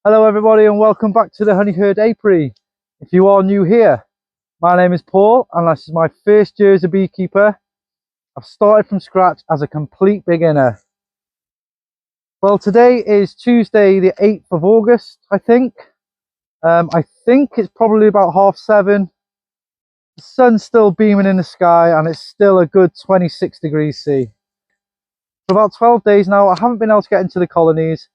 Hello everybody and welcome back to the Honey Herd Apiary. If you are new here, my name is Paul and this is my first year as a beekeeper. I've started from scratch as a complete beginner. Well, today is Tuesday the 8th of August, I think. I think it's probably about 7:30. The sun's still beaming in the sky and it's still a good 26 degrees C. For about 12 days now, I haven't been able to get into the colonies.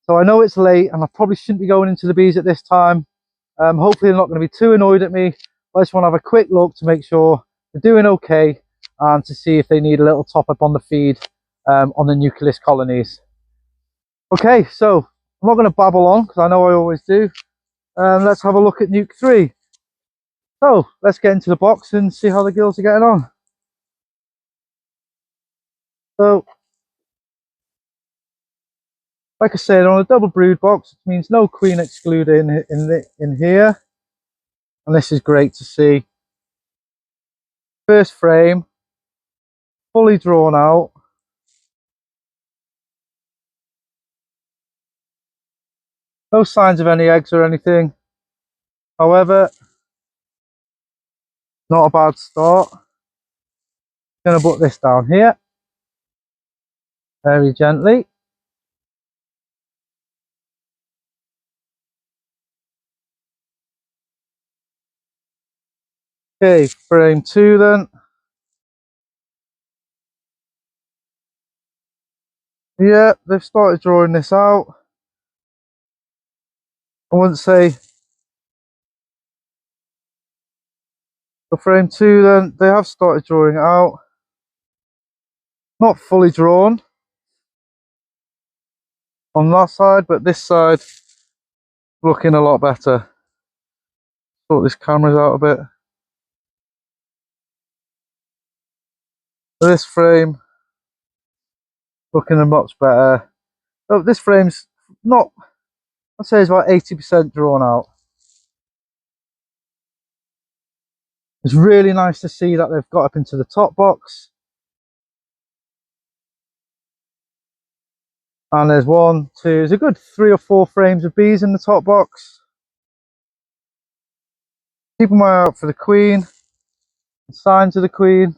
So I know it's late and I probably shouldn't be going into the bees at this time. Hopefully they're not going to be too annoyed at me. I just want to have a quick look to make sure they're doing okay and to see if they need a little top up on the feed on the nucleus colonies. Okay, so I'm not going to babble on because I know I always do. Let's have a look at NUC 3. So let's get into the box and see how the girls are getting on. So, like I said, on a double brood box, it means no queen excluded in here. And this is great to see. First frame, fully drawn out. No signs of any eggs or anything. However, not a bad start. Going to put this down here. Very gently. Okay, frame 2 then. Yeah, they've started drawing this out. I wouldn't say for frame 2 then, they have started drawing it out. Not fully drawn on that side, but this side looking a lot better. Sort this camera's out a bit. So this frame looking a much better. Oh, this frame's not, I'd say it's about 80% drawn out. It's really nice to see that they've got up into the top box. And there's there's a good 3 or 4 frames of bees in the top box. Keeping my eye out for the queen, the signs of the queen.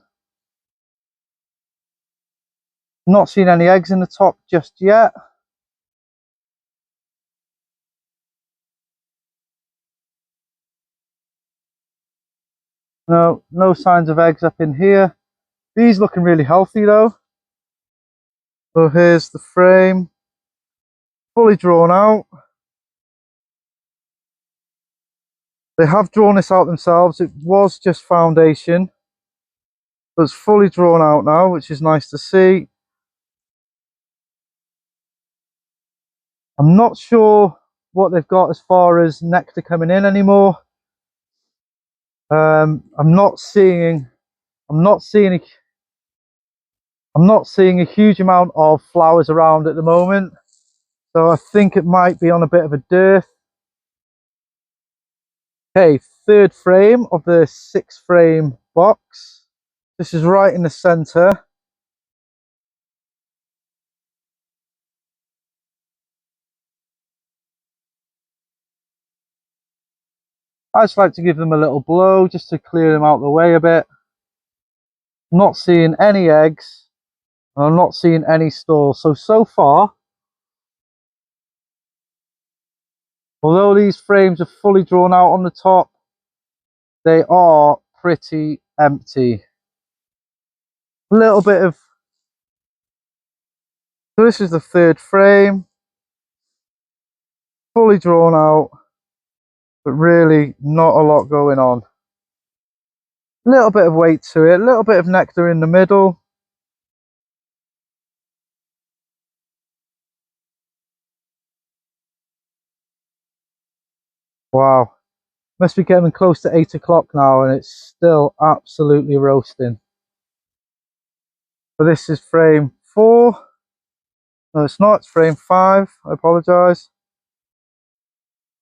Not seeing any eggs in the top just yet. No signs of eggs up in here. Bees looking really healthy though. So here's the frame, fully drawn out. They have drawn this out themselves. It was just foundation, but it's fully drawn out now, which is nice to see. I'm not sure what they've got as far as nectar coming in anymore. I'm not seeing a huge amount of flowers around at the moment, so I think it might be on a bit of a dearth. Okay, third frame of the 6 frame box. This is right in the center. I just like to give them a little blow just to clear them out of the way a bit. Not seeing any eggs. I'm not seeing any stalls. So far, although these frames are fully drawn out on the top, they are pretty empty. A little bit of... So this is the third frame. Fully drawn out, but really not a lot going on. A little bit of weight to it, a little bit of nectar in the middle. Wow, must be getting close to 8 o'clock now and it's still absolutely roasting. But this is frame 4. No, it's not, it's frame 5, I apologise.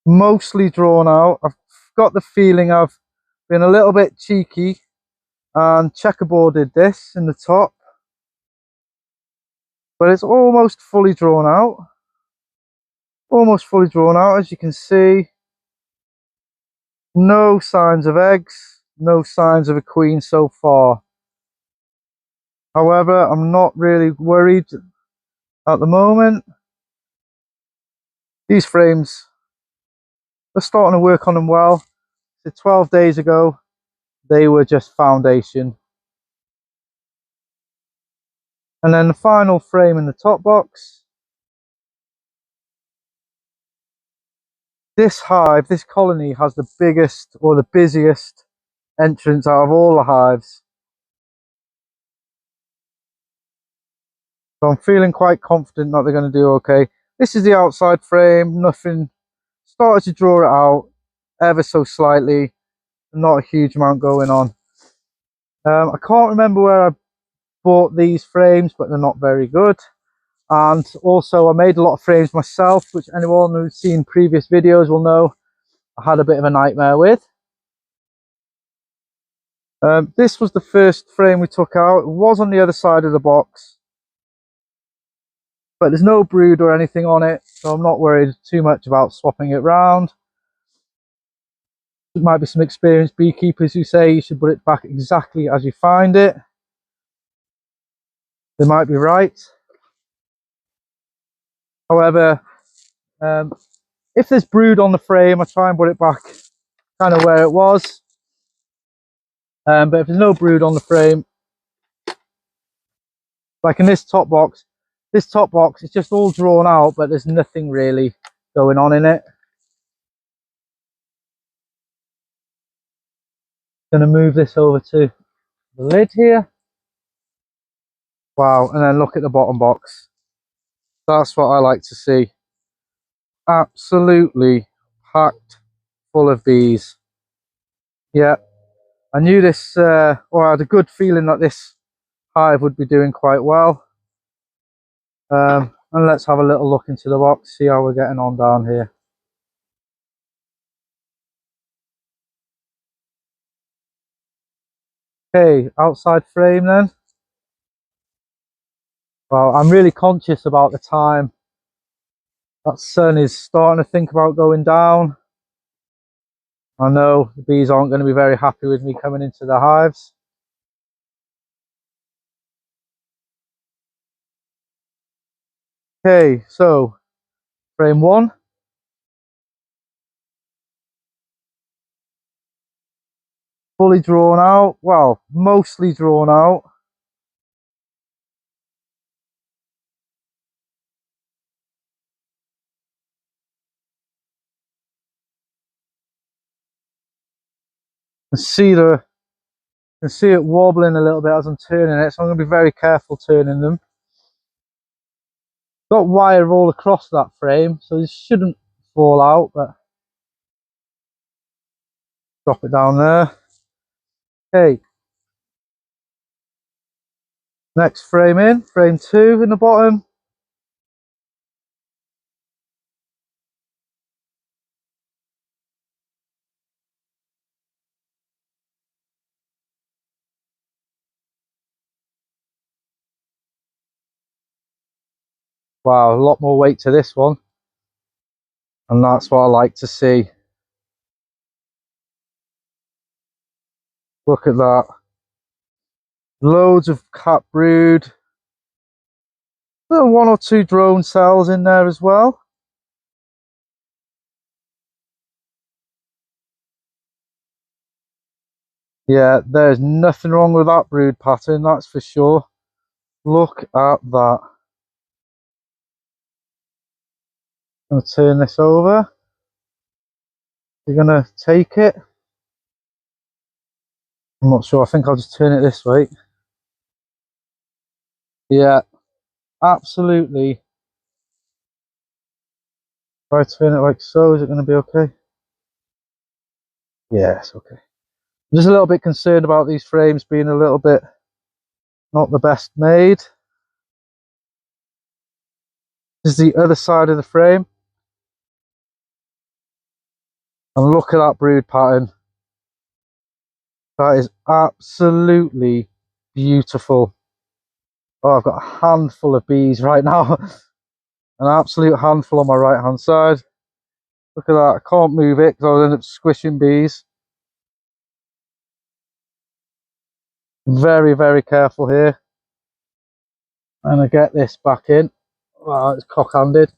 Mostly drawn out. I've got the feeling I've been a little bit cheeky and checkerboarded this in the top. But it's almost fully drawn out. almost fully drawn out, as you can see. No signs of eggs, no signs of a queen so far. However, I'm not really worried at the moment. These frames, they're starting to work on them well. So 12 days ago, they were just foundation. And then the final frame in the top box. This hive, this colony has the biggest or the busiest entrance out of all the hives. So I'm feeling quite confident that they're going to do okay. This is the outside frame, nothing, started to draw it out ever so slightly, not a huge amount going on. I can't remember where I bought these frames, but they're not very good. And also I made a lot of frames myself, which anyone who's seen previous videos will know I had a bit of a nightmare with. This was the first frame we took out. It was on the other side of the box, but there's no brood or anything on it, so I'm not worried too much about swapping it round. There might be some experienced beekeepers who say you should put it back exactly as you find it. They might be right. However, if there's brood on the frame, I try and put it back kind of where it was. But if there's no brood on the frame, like in this top box is just all drawn out, but there's nothing really going on in it. Going to move this over to the lid here. Wow, and then look at the bottom box. That's what I like to see. Absolutely packed full of bees. Yeah, I knew this, or I had a good feeling that this hive would be doing quite well. And let's have a little look into the box, see how we're getting on down here. Okay, outside frame then. Well, I'm really conscious about the time. That sun is starting to think about going down. I know the bees aren't going to be very happy with me coming into the hives. Okay, so frame one. Fully drawn out, well, mostly drawn out. You can see it wobbling a little bit as I'm turning it, so I'm going to be very careful turning them. Got wire all across that frame, so this shouldn't fall out, but drop it down there. Okay, next frame in, frame two in the bottom. Wow, a lot more weight to this one, and that's what I like to see. Look at that. Loads of cat brood. One or two drone cells in there as well. Yeah, there's nothing wrong with that brood pattern, that's for sure. Look at that. I'm going to turn this over. You're going to take it. I'm not sure, I think I'll just turn it this way. Yeah, absolutely. If I turn it like so, is it going to be okay? Yes, okay. I'm just a little bit concerned about these frames being a little bit not the best made. This is the other side of the frame. And look at that brood pattern. That is absolutely beautiful. Oh, I've got a handful of bees right now. An absolute handful on my right hand side. Look at that, I can't move it because I'll end up squishing bees. Very, very careful here. And I get this back in. Wow, it's cock-handed.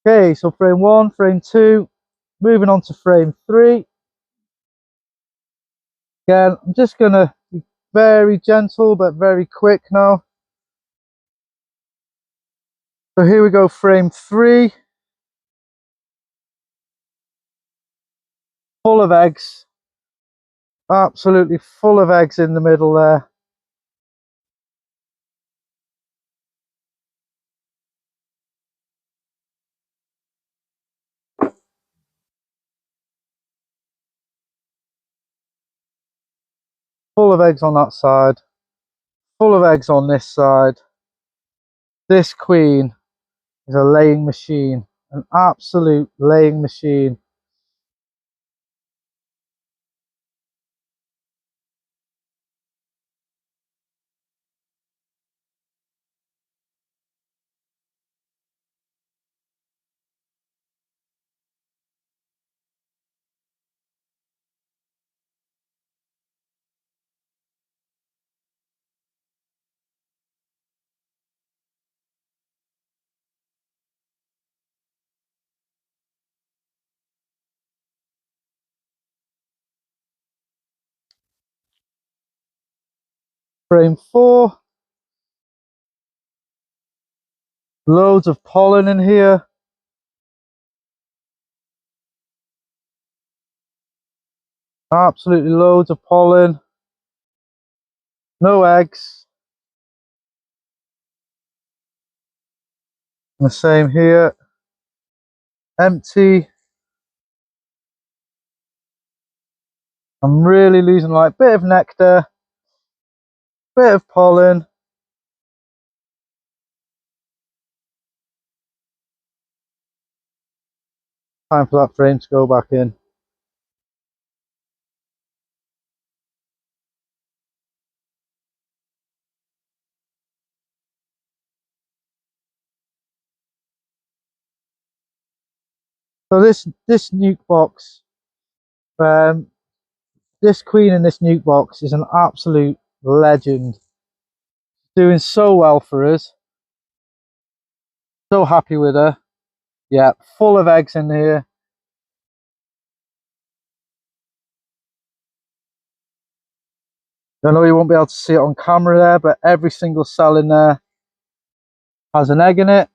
Okay, so frame 1, frame 2, moving on to frame 3. Again, I'm just going to be very gentle but very quick now. So here we go, frame 3. Full of eggs. Absolutely full of eggs in the middle there. Full of eggs on that side. Full of eggs on this side. This queen is a laying machine. An absolute laying machine. Frame 4. Loads of pollen in here. Absolutely loads of pollen. No eggs. And the same here. Empty. I'm really losing like a bit of nectar, bit of pollen. Time for that frame to go back in. So this nuke box, this queen in this nuke box is an absolute legend. Doing so well for us. So happy with her. Yeah, full of eggs in here. I know you won't be able to see it on camera there, but every single cell in there has an egg in it.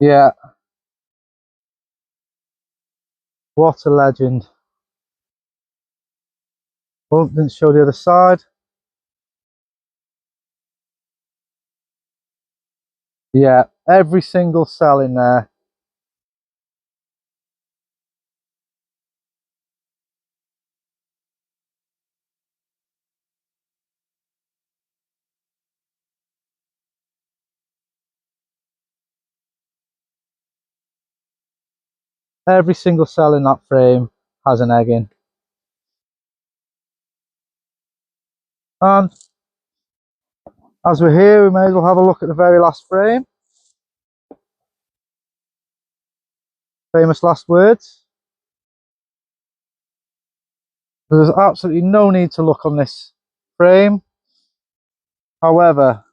Yeah. What a legend. Oh, didn't show the other side. Yeah, every single cell in there. Every single cell in that frame has an egg in. And as we're here, we may as well have a look at the very last frame. Famous last words. There's absolutely no need to look on this frame. However,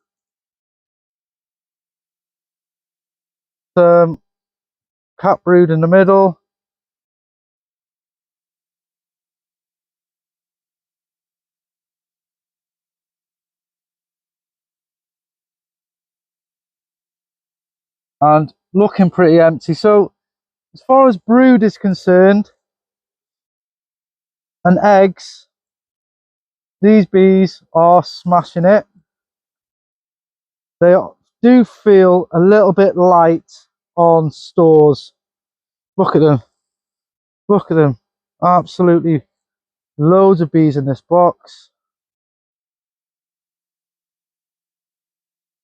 cap brood in the middle. And looking pretty empty. So as far as brood is concerned and eggs, these bees are smashing it. They do feel a little bit light on stores. Look at them. Look at them. Absolutely loads of bees in this box.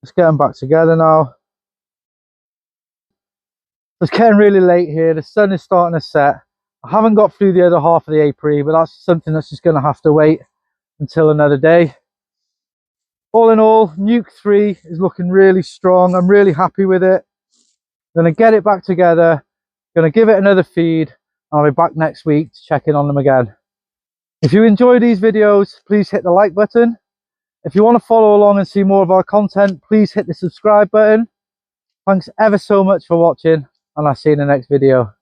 Let's get them back together now. It's getting really late here. The sun is starting to set. I haven't got through the other half of the apiary, but that's something that's just going to have to wait until another day. All in all, NUC 3 is looking really strong. I'm really happy with it. I'm going to get it back together. Going to give it another feed. I'll be back next week to check in on them again. If you enjoy these videos, please hit the like button. If you want to follow along and see more of our content, please hit the subscribe button. Thanks ever so much for watching, and I'll see you in the next video.